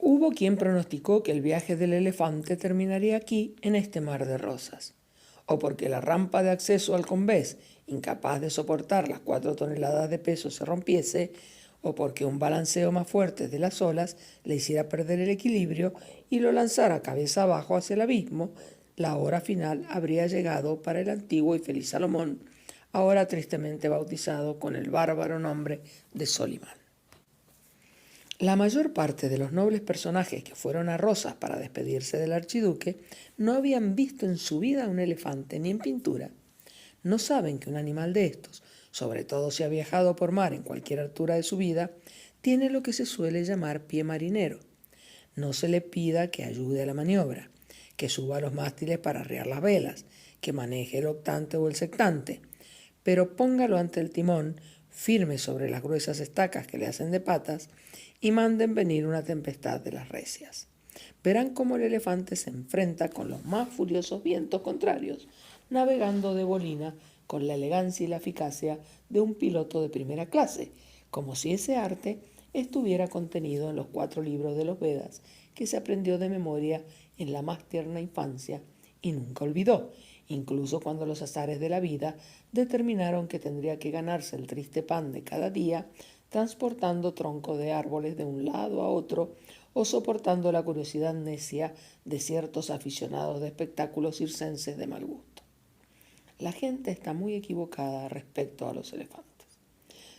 Hubo quien pronosticó que el viaje del elefante terminaría aquí, en este mar de rosas, o porque la rampa de acceso al combés, incapaz de soportar las 4 toneladas de peso, se rompiese, o porque un balanceo más fuerte de las olas le hiciera perder el equilibrio y lo lanzara cabeza abajo hacia el abismo. La hora final habría llegado para el antiguo y feliz Salomón, ahora tristemente bautizado con el bárbaro nombre de Solimán. La mayor parte de los nobles personajes que fueron a Rosas para despedirse del archiduque no habían visto en su vida un elefante ni en pintura. No saben que un animal de estos, sobre todo si ha viajado por mar en cualquier altura de su vida, tiene lo que se suele llamar pie marinero. No se le pida que ayude a la maniobra, que suba a los mástiles para arriar las velas, que maneje el octante o el sectante, pero póngalo ante el timón, firme sobre las gruesas estacas que le hacen de patas, y manden venir una tempestad de las recias. Verán cómo el elefante se enfrenta con los más furiosos vientos contrarios, navegando de bolina con la elegancia y la eficacia de un piloto de primera clase, como si ese arte estuviera contenido en los 4 libros de los Vedas que se aprendió de memoria en la más tierna infancia y nunca olvidó, incluso cuando los azares de la vida determinaron que tendría que ganarse el triste pan de cada día transportando troncos de árboles de un lado a otro o soportando la curiosidad necia de ciertos aficionados de espectáculos circenses de mal gusto. La gente está muy equivocada respecto a los elefantes.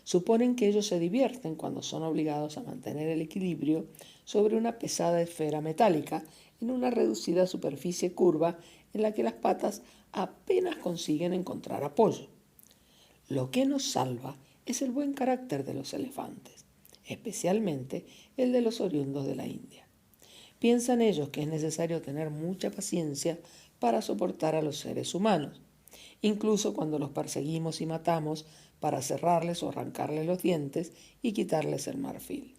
Suponen que ellos se divierten cuando son obligados a mantener el equilibrio sobre una pesada esfera metálica en una reducida superficie curva en la que las patas apenas consiguen encontrar apoyo. Lo que nos salva es el buen carácter de los elefantes, especialmente el de los oriundos de la India. Piensan ellos que es necesario tener mucha paciencia para soportar a los seres humanos, incluso cuando los perseguimos y matamos para cerrarles o arrancarles los dientes y quitarles el marfil.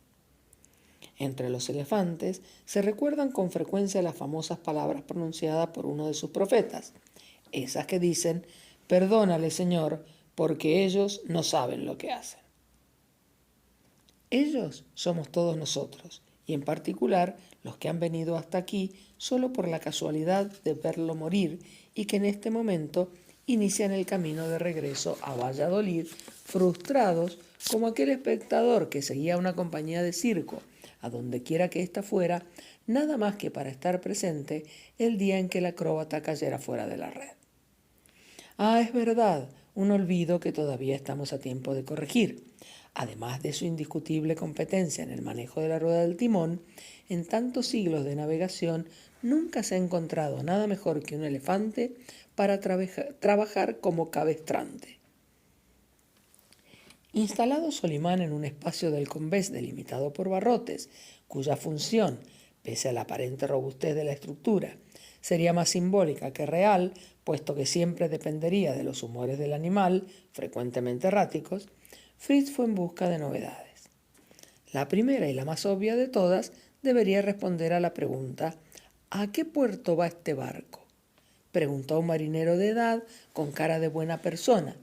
Entre los elefantes se recuerdan con frecuencia las famosas palabras pronunciadas por uno de sus profetas, esas que dicen: «Perdónale, Señor, porque ellos no saben lo que hacen». Ellos somos todos nosotros, y en particular los que han venido hasta aquí solo por la casualidad de verlo morir y que en este momento inician el camino de regreso a Valladolid, frustrados como aquel espectador que seguía una compañía de circo, a donde quiera que ésta fuera, nada más que para estar presente el día en que el acróbata cayera fuera de la red. Ah, es verdad, un olvido que todavía estamos a tiempo de corregir. Además de su indiscutible competencia en el manejo de la rueda del timón, en tantos siglos de navegación nunca se ha encontrado nada mejor que un elefante para trabajar como cabestrante. Instalado Solimán en un espacio del combés delimitado por barrotes, cuya función, pese a la aparente robustez de la estructura, sería más simbólica que real, puesto que siempre dependería de los humores del animal, frecuentemente erráticos, Fritz fue en busca de novedades. La primera y la más obvia de todas debería responder a la pregunta: ¿a qué puerto va este barco?, preguntó a un marinero de edad con cara de buena persona,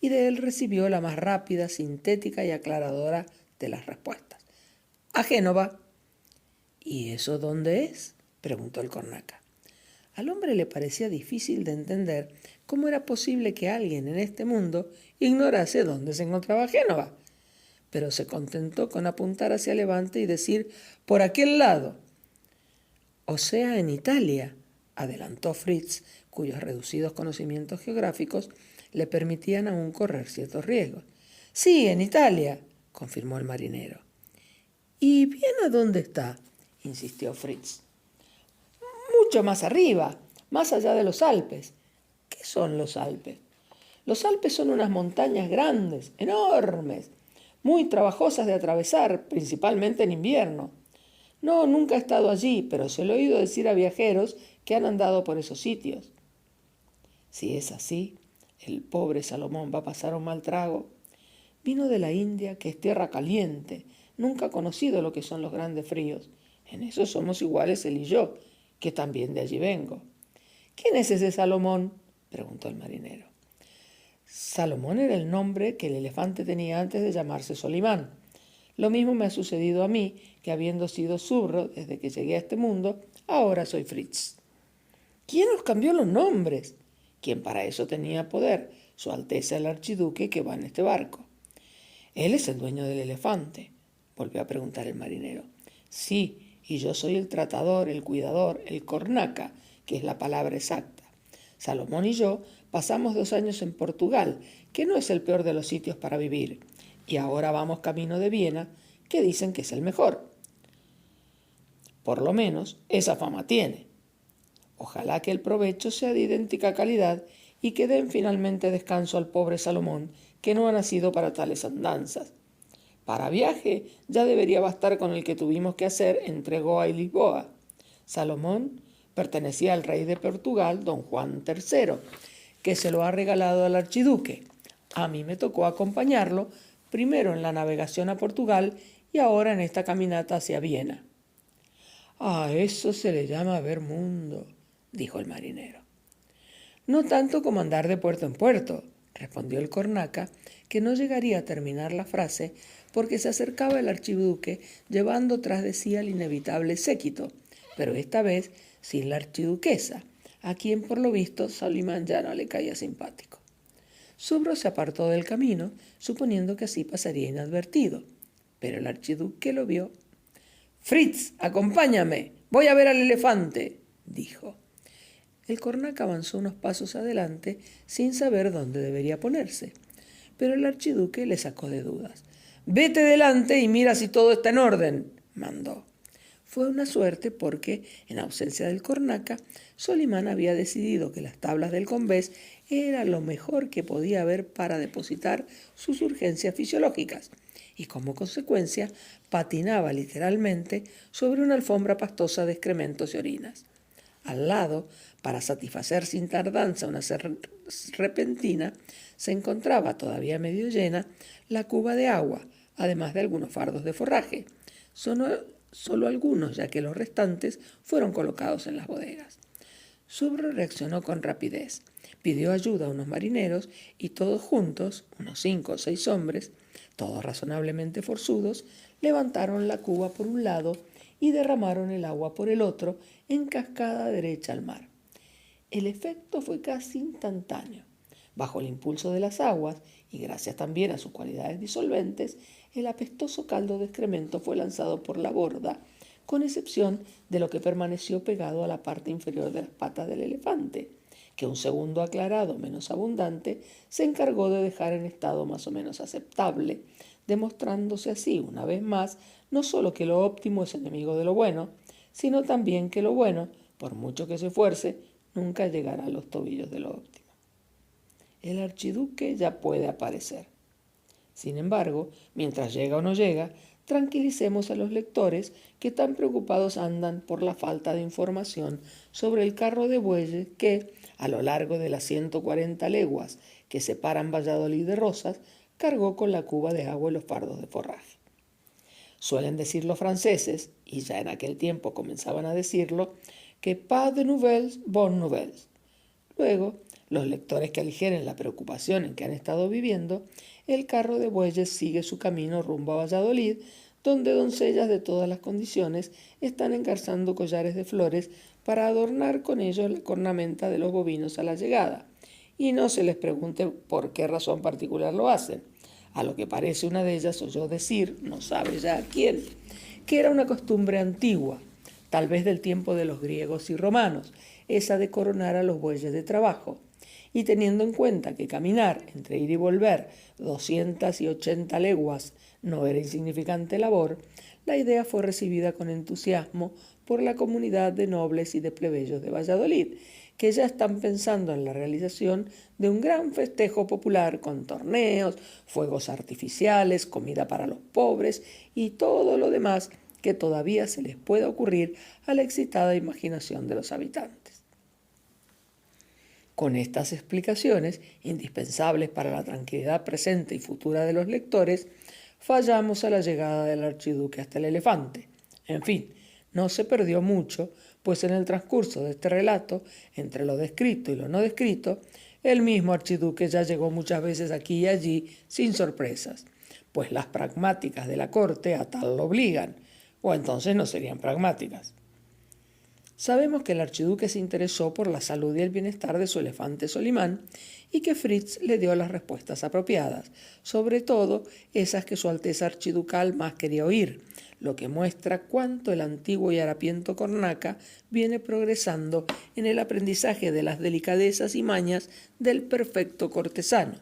y de él recibió la más rápida, sintética y aclaradora de las respuestas: «A Génova». «¿Y eso dónde es?», preguntó el cornaca. Al hombre le parecía difícil de entender cómo era posible que alguien en este mundo ignorase dónde se encontraba Génova, pero se contentó con apuntar hacia Levante y decir: «por aquel lado». «O sea, en Italia», adelantó Fritz, cuyos reducidos conocimientos geográficos le permitían aún correr ciertos riesgos. «Sí, en Italia», confirmó el marinero. «¿Y bien a dónde está?», insistió Fritz. «Mucho más arriba, más allá de los Alpes». «¿Qué son los Alpes?». «Los Alpes son unas montañas grandes, enormes, muy trabajosas de atravesar, principalmente en invierno». «No, nunca he estado allí, pero se lo he oído decir a viajeros que han andado por esos sitios». «Si es así, el pobre Salomón va a pasar un mal trago. Vino de la India, que es tierra caliente, nunca ha conocido lo que son los grandes fríos. En eso somos iguales él y yo, que también de allí vengo». «¿Quién es ese Salomón?», preguntó el marinero. Salomón era el nombre que el elefante tenía antes de llamarse Solimán. Lo mismo me ha sucedido a mí, que habiendo sido Zurro desde que llegué a este mundo, ahora soy Fritz. ¿Quién os cambió los nombres? Quien para eso tenía poder, Su Alteza el Archiduque que va en este barco. Él es el dueño del elefante, volvió a preguntar el marinero. Sí, y yo soy el tratador, el cuidador, el cornaca, que es la palabra exacta. Salomón y yo pasamos 2 años en Portugal, que no es el peor de los sitios para vivir, y ahora vamos camino de Viena, que dicen que es el mejor. Por lo menos esa fama tiene. Ojalá que el provecho sea de idéntica calidad y que den finalmente descanso al pobre Salomón, que no ha nacido para tales andanzas. Para viaje ya debería bastar con el que tuvimos que hacer entre Goa y Lisboa. Salomón pertenecía al rey de Portugal, don Juan III, que se lo ha regalado al archiduque. A mí me tocó acompañarlo, primero en la navegación a Portugal y ahora en esta caminata hacia Viena. A eso se le llama ver mundo, dijo el marinero. No tanto como andar de puerto en puerto, respondió el cornaca, que no llegaría a terminar la frase porque se acercaba el archiduque llevando tras de sí al inevitable séquito, pero esta vez sin la archiduquesa, a quien por lo visto Solimán ya no le caía simpático. Subro se apartó del camino, suponiendo que así pasaría inadvertido, pero el archiduque lo vio. «Fritz, acompáñame, voy a ver al elefante», dijo. El cornaca avanzó unos pasos adelante sin saber dónde debería ponerse, pero el archiduque le sacó de dudas. «Vete delante y mira si todo está en orden», mandó. Fue una suerte porque, en ausencia del cornaca, Solimán había decidido que las tablas del Combés era lo mejor que podía haber para depositar sus urgencias fisiológicas y, como consecuencia, patinaba literalmente sobre una alfombra pastosa de excrementos y orinas. Al lado, para satisfacer sin tardanza una sed repentina, se encontraba, todavía medio llena, la cuba de agua, además de algunos fardos de forraje. Solo algunos, ya que los restantes fueron colocados en las bodegas. Subro reaccionó con rapidez. Pidió ayuda a unos marineros y todos juntos, unos 5 o 6 hombres, todos razonablemente forzudos, levantaron la cuba por un lado y derramaron el agua por el otro en cascada derecha al mar. El efecto fue casi instantáneo. Bajo el impulso de las aguas, y gracias también a sus cualidades disolventes, el apestoso caldo de excremento fue lanzado por la borda, con excepción de lo que permaneció pegado a la parte inferior de las patas del elefante, que un segundo aclarado menos abundante se encargó de dejar en estado más o menos aceptable, demostrándose así, una vez más, no solo que lo óptimo es enemigo de lo bueno, sino también que lo bueno, por mucho que se esfuerce, nunca llegará a los tobillos de lo óptimo. El archiduque ya puede aparecer. Sin embargo, mientras llega o no llega, tranquilicemos a los lectores que tan preocupados andan por la falta de información sobre el carro de bueyes que, a lo largo de las 140 leguas que separan Valladolid de Rosas, cargó con la cuba de agua y los fardos de forraje. Suelen decir los franceses, y ya en aquel tiempo comenzaban a decirlo, que pas de nouvelles, bonnes nouvelles. Luego, los lectores que aligeren la preocupación en que han estado viviendo, el carro de bueyes sigue su camino rumbo a Valladolid, donde doncellas de todas las condiciones están engarzando collares de flores para adornar con ellos la cornamenta de los bovinos a la llegada. Y no se les pregunte por qué razón particular lo hacen. A lo que parece una de ellas oyó decir, no sabe ya a quién, que era una costumbre antigua, tal vez del tiempo de los griegos y romanos, esa de coronar a los bueyes de trabajo. Y teniendo en cuenta que caminar entre ir y volver 280 leguas no era insignificante labor, la idea fue recibida con entusiasmo por la comunidad de nobles y de plebeyos de Valladolid, que ya están pensando en la realización de un gran festejo popular con torneos, fuegos artificiales, comida para los pobres y todo lo demás que todavía se les pueda ocurrir a la excitada imaginación de los habitantes. Con estas explicaciones, indispensables para la tranquilidad presente y futura de los lectores, fallamos a la llegada del archiduque hasta el elefante. En fin, no se perdió mucho, pues en el transcurso de este relato, entre lo descrito y lo no descrito, el mismo archiduque ya llegó muchas veces aquí y allí sin sorpresas, pues las pragmáticas de la corte a tal lo obligan, o entonces no serían pragmáticas. Sabemos que el archiduque se interesó por la salud y el bienestar de su elefante Solimán y que Fritz le dio las respuestas apropiadas, sobre todo esas que su Alteza Archiducal más quería oír, lo que muestra cuánto el antiguo y harapiento cornaca viene progresando en el aprendizaje de las delicadezas y mañas del perfecto cortesano.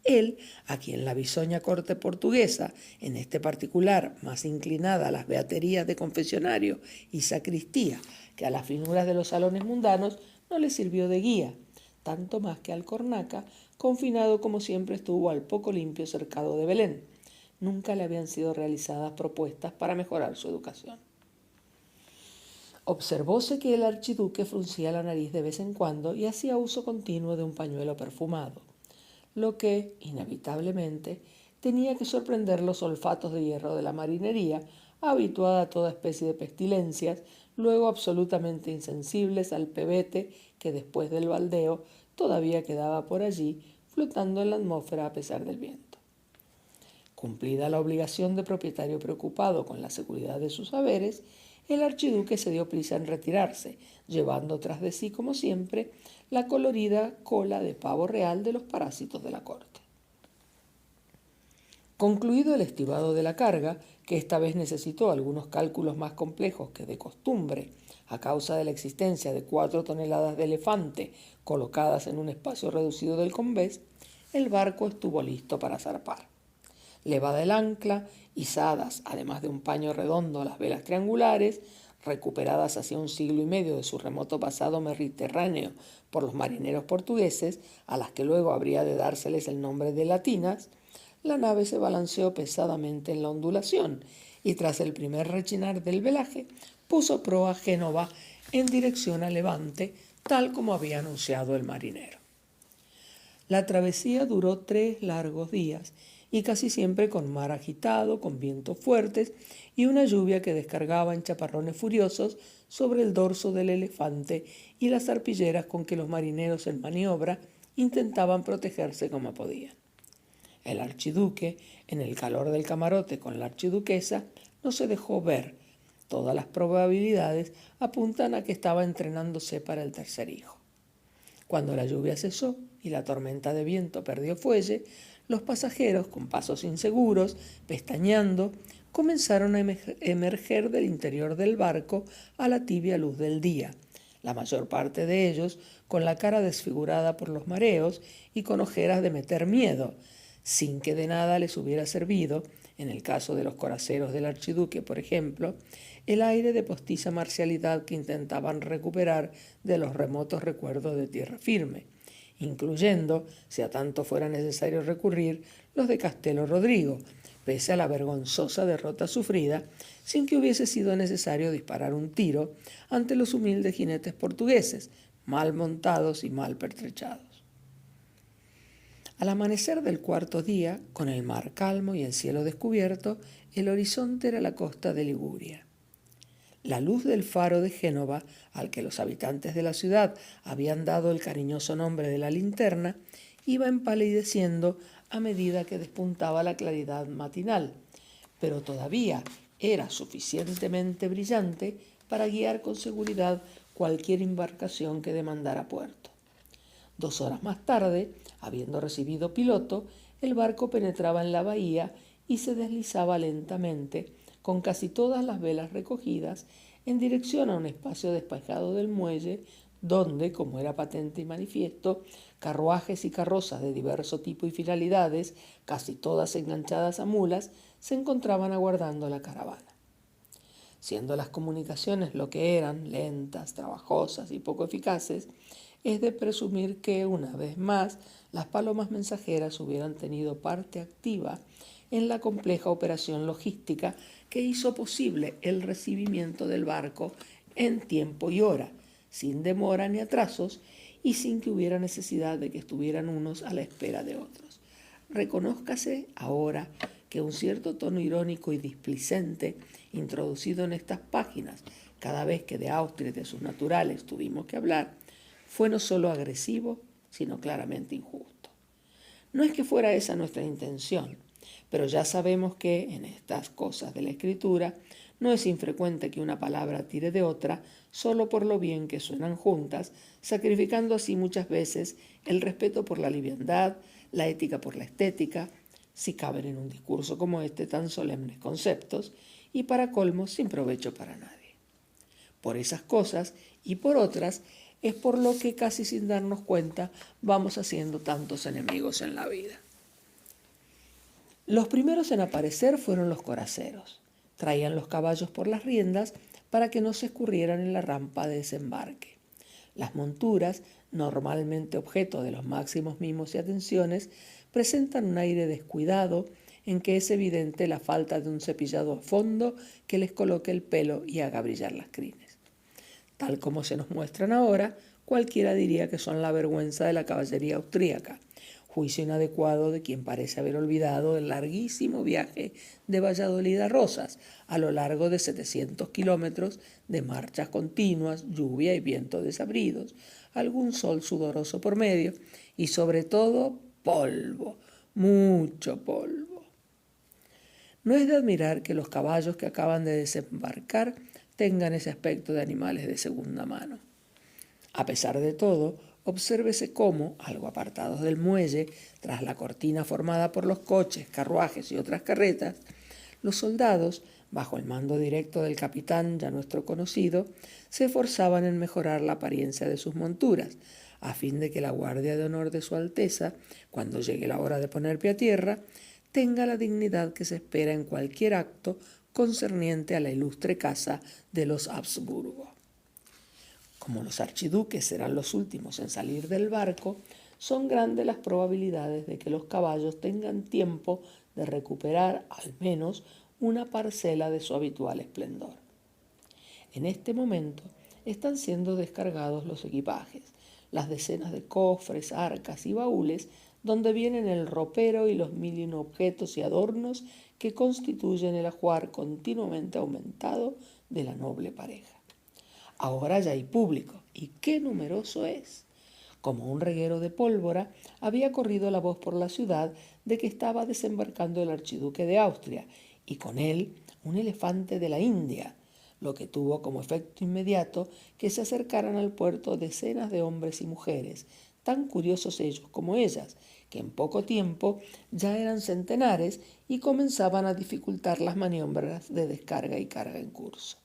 Él, a quien la bisoña corte portuguesa, en este particular más inclinada a las beaterías de confesionario y sacristía que a las finuras de los salones mundanos, no le sirvió de guía, tanto más que al cornaca, confinado como siempre estuvo al poco limpio cercado de Belén. Nunca le habían sido realizadas propuestas para mejorar su educación. Observóse que el archiduque fruncía la nariz de vez en cuando y hacía uso continuo de un pañuelo perfumado, lo que, inevitablemente, tenía que sorprender los olfatos de hierro de la marinería, habituada a toda especie de pestilencias, luego absolutamente insensibles al pebete que después del baldeo todavía quedaba por allí, flotando en la atmósfera a pesar del viento. Cumplida la obligación de propietario preocupado con la seguridad de sus haberes, el archiduque se dio prisa en retirarse, llevando tras de sí, como siempre, la colorida cola de pavo real de los parásitos de la corte. Concluido el estibado de la carga, que esta vez necesitó algunos cálculos más complejos que de costumbre, a causa de la existencia de 4 toneladas de elefante colocadas en un espacio reducido del combés, el barco estuvo listo para zarpar. Levada el ancla, izadas, además de un paño redondo, las velas triangulares, recuperadas hacia un siglo y medio de su remoto pasado mediterráneo por los marineros portugueses, a las que luego habría de dárseles el nombre de latinas, la nave se balanceó pesadamente en la ondulación y tras el primer rechinar del velaje puso proa a Génova en dirección a Levante, tal como había anunciado el marinero. La travesía duró 3 largos días y casi siempre con mar agitado, con vientos fuertes y una lluvia que descargaba en chaparrones furiosos sobre el dorso del elefante y las arpilleras con que los marineros en maniobra intentaban protegerse como podían. El archiduque, en el calor del camarote con la archiduquesa, no se dejó ver. Todas las probabilidades apuntan a que estaba entrenándose para el tercer hijo. Cuando la lluvia cesó y la tormenta de viento perdió fuelle, los pasajeros, con pasos inseguros, pestañeando, comenzaron a emerger del interior del barco a la tibia luz del día, la mayor parte de ellos con la cara desfigurada por los mareos y con ojeras de meter miedo, sin que de nada les hubiera servido, en el caso de los coraceros del archiduque, por ejemplo, el aire de postiza marcialidad que intentaban recuperar de los remotos recuerdos de tierra firme, incluyendo, si a tanto fuera necesario recurrir, los de Castelo Rodrigo, pese a la vergonzosa derrota sufrida, sin que hubiese sido necesario disparar un tiro ante los humildes jinetes portugueses, mal montados y mal pertrechados. Al amanecer del 4.º día, con el mar calmo y el cielo descubierto, el horizonte era la costa de Liguria. La luz del faro de Génova, al que los habitantes de la ciudad habían dado el cariñoso nombre de la linterna, iba empalideciendo a medida que despuntaba la claridad matinal, pero todavía era suficientemente brillante para guiar con seguridad cualquier embarcación que demandara puerto. 2 horas más tarde, habiendo recibido piloto, el barco penetraba en la bahía y se deslizaba lentamente, con casi todas las velas recogidas, en dirección a un espacio despejado del muelle, donde, como era patente y manifiesto, carruajes y carrozas de diverso tipo y finalidades, casi todas enganchadas a mulas, se encontraban aguardando la caravana. Siendo las comunicaciones lo que eran, lentas, trabajosas y poco eficaces, es de presumir que, una vez más, las palomas mensajeras hubieran tenido parte activa en la compleja operación logística que hizo posible el recibimiento del barco en tiempo y hora, sin demora ni atrasos y sin que hubiera necesidad de que estuvieran unos a la espera de otros. Reconózcase ahora que un cierto tono irónico y displicente introducido en estas páginas cada vez que de Austria y de sus naturales tuvimos que hablar, fue no solo agresivo, sino claramente injusto. No es que fuera esa nuestra intención, Pero ya sabemos que en estas cosas de la escritura no es infrecuente que una palabra tire de otra solo por lo bien que suenan juntas, sacrificando así muchas veces el respeto por la liviandad, la ética por la estética, si caben en un discurso como este tan solemnes conceptos, y para colmo sin provecho para nadie. Por esas cosas y por otras es por lo que casi sin darnos cuenta vamos haciendo tantos enemigos en la vida. Los primeros en aparecer fueron los coraceros. Traían los caballos por las riendas para que no se escurrieran en la rampa de desembarque. Las monturas, normalmente objeto de los máximos mimos y atenciones, presentan un aire descuidado en que es evidente la falta de un cepillado a fondo que les coloque el pelo y haga brillar las crines. Tal como se nos muestran ahora, cualquiera diría que son la vergüenza de la caballería austríaca, juicio inadecuado de quien parece haber olvidado el larguísimo viaje de Valladolid a Rosas, a lo largo de 700 kilómetros de marchas continuas, lluvia y viento desabridos, algún sol sudoroso por medio y sobre todo polvo, mucho polvo. No es de admirar que los caballos que acaban de desembarcar tengan ese aspecto de animales de segunda mano. A pesar de todo, obsérvese cómo, algo apartados del muelle, tras la cortina formada por los coches, carruajes y otras carretas, los soldados, bajo el mando directo del capitán ya nuestro conocido, se esforzaban en mejorar la apariencia de sus monturas, a fin de que la guardia de honor de su Alteza, cuando llegue la hora de poner pie a tierra, tenga la dignidad que se espera en cualquier acto concerniente a la ilustre casa de los Habsburgo. Como los archiduques serán los últimos en salir del barco, son grandes las probabilidades de que los caballos tengan tiempo de recuperar al menos una parcela de su habitual esplendor. En este momento están siendo descargados los equipajes, las decenas de cofres, arcas y baúles donde vienen el ropero y los 1001 objetos y adornos que constituyen el ajuar continuamente aumentado de la noble pareja. Ahora ya hay público, y qué numeroso es. Como un reguero de pólvora, había corrido la voz por la ciudad de que estaba desembarcando el archiduque de Austria, y con él un elefante de la India, lo que tuvo como efecto inmediato que se acercaran al puerto decenas de hombres y mujeres, tan curiosos ellos como ellas, que en poco tiempo ya eran centenares y comenzaban a dificultar las maniobras de descarga y carga en curso.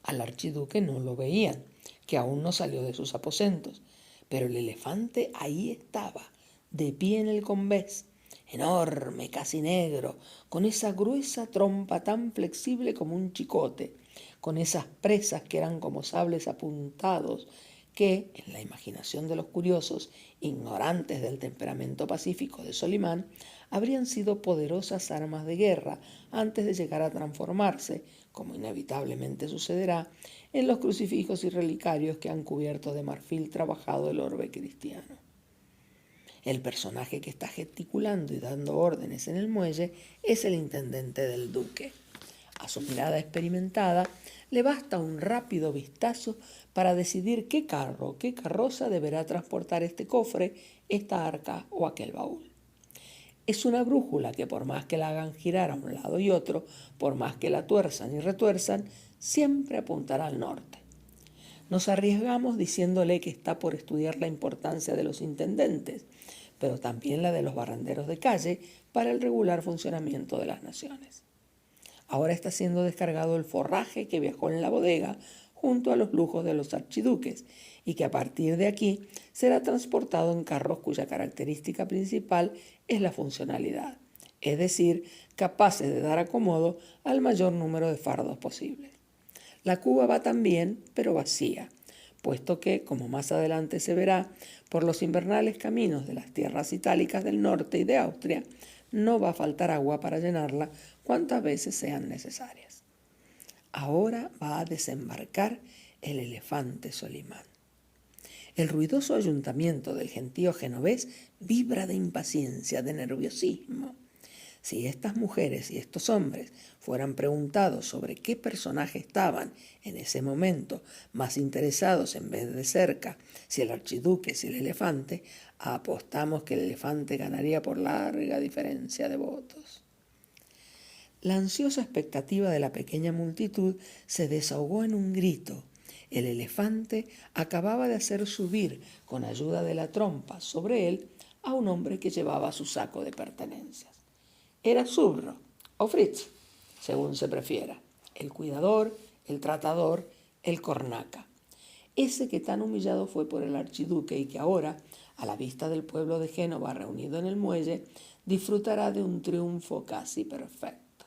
Al archiduque no lo veían, que aún no salió de sus aposentos, pero el elefante ahí estaba, de pie en el combés, enorme, casi negro, con esa gruesa trompa tan flexible como un chicote, con esas presas que eran como sables apuntados, que, en la imaginación de los curiosos, ignorantes del temperamento pacífico de Solimán, habrían sido poderosas armas de guerra antes de llegar a transformarse, como inevitablemente sucederá, en los crucifijos y relicarios que han cubierto de marfil trabajado el orbe cristiano. El personaje que está gesticulando y dando órdenes en el muelle es el intendente del duque. A su mirada experimentada le basta un rápido vistazo para decidir qué carro, qué carroza deberá transportar este cofre, esta arca o aquel baúl. Es una brújula que por más que la hagan girar a un lado y otro, por más que la tuerzan y retuerzan, siempre apuntará al norte. Nos arriesgamos diciéndole que está por estudiar la importancia de los intendentes, pero también la de los barrenderos de calle para el regular funcionamiento de las naciones. Ahora está siendo descargado el forraje que viajó en la bodega junto a los lujos de los archiduques y que a partir de aquí será transportado en carros cuya característica principal es la funcionalidad, es decir, capaces de dar acomodo al mayor número de fardos posibles. La cuba va también, pero vacía, puesto que, como más adelante se verá, por los invernales caminos de las tierras itálicas del norte y de Austria, no va a faltar agua para llenarla cuantas veces sean necesarias. Ahora va a desembarcar el elefante Solimán. El ruidoso ayuntamiento del gentío genovés vibra de impaciencia, de nerviosismo. Si estas mujeres y estos hombres fueran preguntados sobre qué personaje estaban en ese momento más interesados en ver de cerca, si el archiduque, si el elefante, apostamos que el elefante ganaría por larga diferencia de votos. La ansiosa expectativa de la pequeña multitud se desahogó en un grito. El elefante acababa de hacer subir, con ayuda de la trompa, sobre él a un hombre que llevaba su saco de pertenencias. Era Zurro, o Fritz, según se prefiera, el cuidador, el tratador, el cornaca. Ese que tan humillado fue por el archiduque y que ahora, a la vista del pueblo de Génova reunido en el muelle, disfrutará de un triunfo casi perfecto.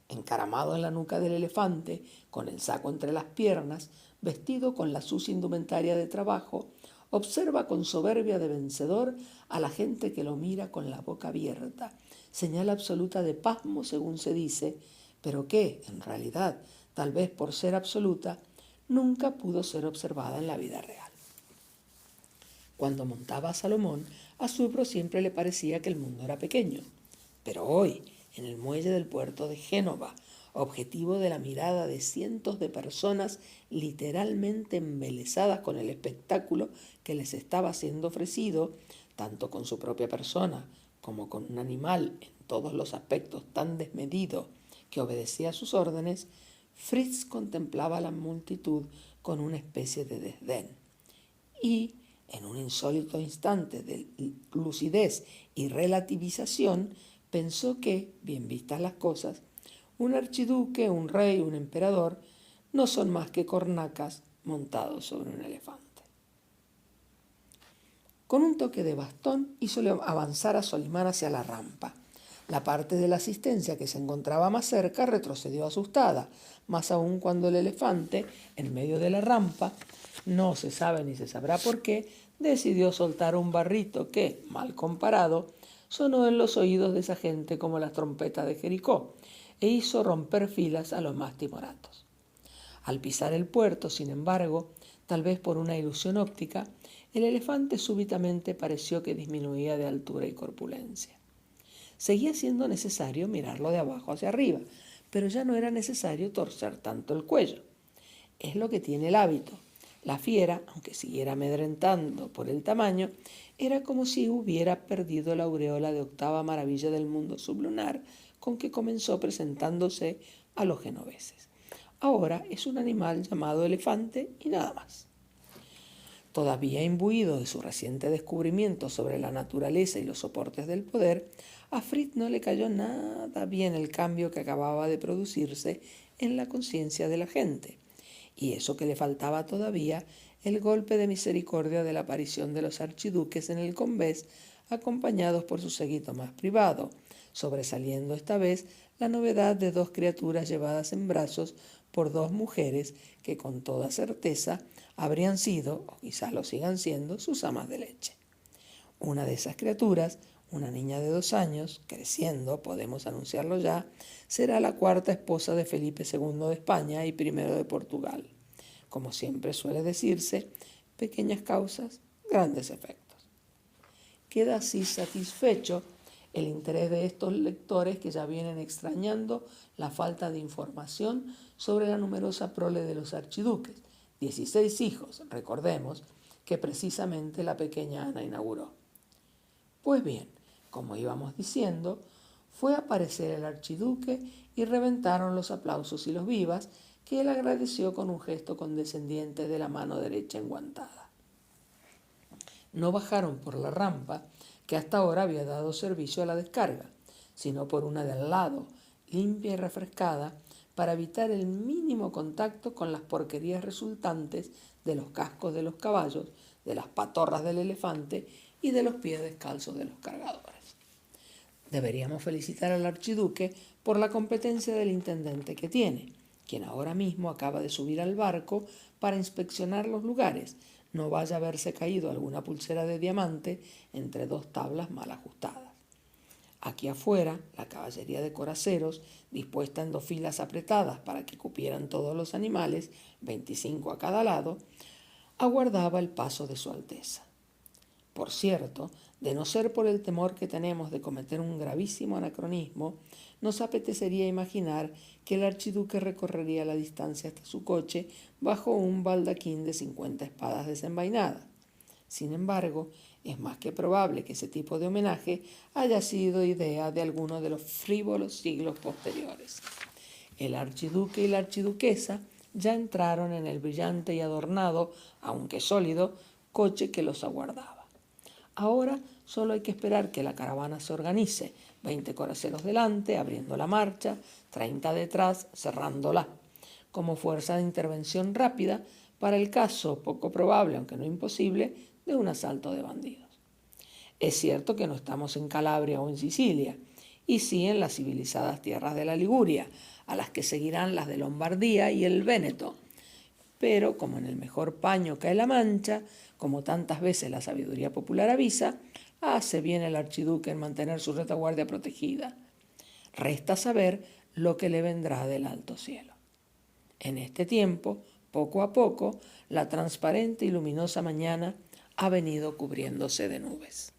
Encaramado en la nuca del elefante, con el saco entre las piernas, vestido con la sucia indumentaria de trabajo, observa con soberbia de vencedor a la gente que lo mira con la boca abierta, señal absoluta de pasmo según se dice, pero que, en realidad, tal vez por ser absoluta, nunca pudo ser observada en la vida real. Cuando montaba a Salomón, a Zurro siempre le parecía que el mundo era pequeño, pero hoy, en el muelle del puerto de Génova, objetivo de la mirada de cientos de personas literalmente embelesadas con el espectáculo que les estaba siendo ofrecido, tanto con su propia persona como con un animal en todos los aspectos tan desmedido que obedecía a sus órdenes, Fritz contemplaba a la multitud con una especie de desdén. Y, en un insólito instante de lucidez y relativización, pensó que, bien vistas las cosas, un archiduque, un rey, un emperador, no son más que cornacas montados sobre un elefante. Con un toque de bastón hizo avanzar a Solimán hacia la rampa. La parte de la asistencia que se encontraba más cerca retrocedió asustada, más aún cuando el elefante, en medio de la rampa, no se sabe ni se sabrá por qué, decidió soltar un barrito que, mal comparado, sonó en los oídos de esa gente como las trompetas de Jericó e hizo romper filas a los más timoratos. Al pisar el puerto, sin embargo, tal vez por una ilusión óptica, el elefante súbitamente pareció que disminuía de altura y corpulencia. Seguía siendo necesario mirarlo de abajo hacia arriba, pero ya no era necesario torcer tanto el cuello. Es lo que tiene el hábito. La fiera, aunque siguiera amedrentando por el tamaño, era como si hubiera perdido la aureola de octava maravilla del mundo sublunar con que comenzó presentándose a los genoveses. Ahora es un animal llamado elefante y nada más. Todavía imbuido de su reciente descubrimiento sobre la naturaleza y los soportes del poder, a Fritz no le cayó nada bien el cambio que acababa de producirse en la conciencia de la gente, y eso que le faltaba todavía, el golpe de misericordia de la aparición de los archiduques en el convés, acompañados por su séquito más privado, sobresaliendo esta vez la novedad de dos criaturas llevadas en brazos por dos mujeres que con toda certeza habrían sido, o quizás lo sigan siendo, sus amas de leche. Una de esas criaturas, una niña de 2 años, creciendo, podemos anunciarlo ya, será la cuarta esposa de Felipe II de España y primero de Portugal. Como siempre suele decirse, pequeñas causas, grandes efectos. Queda así satisfecho el interés de estos lectores que ya vienen extrañando la falta de información sobre la numerosa prole de los archiduques, 16 hijos, recordemos, que precisamente la pequeña Ana inauguró. Pues bien, como íbamos diciendo, fue a aparecer el archiduque y reventaron los aplausos y los vivas que él agradeció con un gesto condescendiente de la mano derecha enguantada. No bajaron por la rampa, que hasta ahora había dado servicio a la descarga, sino por una de al lado, limpia y refrescada, para evitar el mínimo contacto con las porquerías resultantes de los cascos de los caballos, de las patorras del elefante y de los pies descalzos de los cargadores. Deberíamos felicitar al archiduque por la competencia del intendente que tiene, quien ahora mismo acaba de subir al barco para inspeccionar los lugares, no vaya a haberse caído alguna pulsera de diamante entre dos tablas mal ajustadas. Aquí afuera, la caballería de coraceros, dispuesta en 2 filas apretadas para que cupieran todos los animales, 25 a cada lado, aguardaba el paso de su Alteza. Por cierto, de no ser por el temor que tenemos de cometer un gravísimo anacronismo, nos apetecería imaginar que el archiduque recorrería la distancia hasta su coche bajo un baldaquín de 50 espadas desenvainadas. Sin embargo, es más que probable que ese tipo de homenaje haya sido idea de alguno de los frívolos siglos posteriores. El archiduque y la archiduquesa ya entraron en el brillante y adornado, aunque sólido, coche que los aguardaba. Ahora solo hay que esperar que la caravana se organice, 20 coraceros delante, abriendo la marcha, 30 detrás, cerrándola, como fuerza de intervención rápida para el caso, poco probable, aunque no imposible, de un asalto de bandidos. Es cierto que no estamos en Calabria o en Sicilia, y sí en las civilizadas tierras de la Liguria, a las que seguirán las de Lombardía y el Véneto. Pero, como en el mejor paño cae la mancha, como tantas veces la sabiduría popular avisa, hace bien el archiduque en mantener su retaguardia protegida. Resta saber lo que le vendrá del alto cielo. En este tiempo, poco a poco, la transparente y luminosa mañana ha venido cubriéndose de nubes.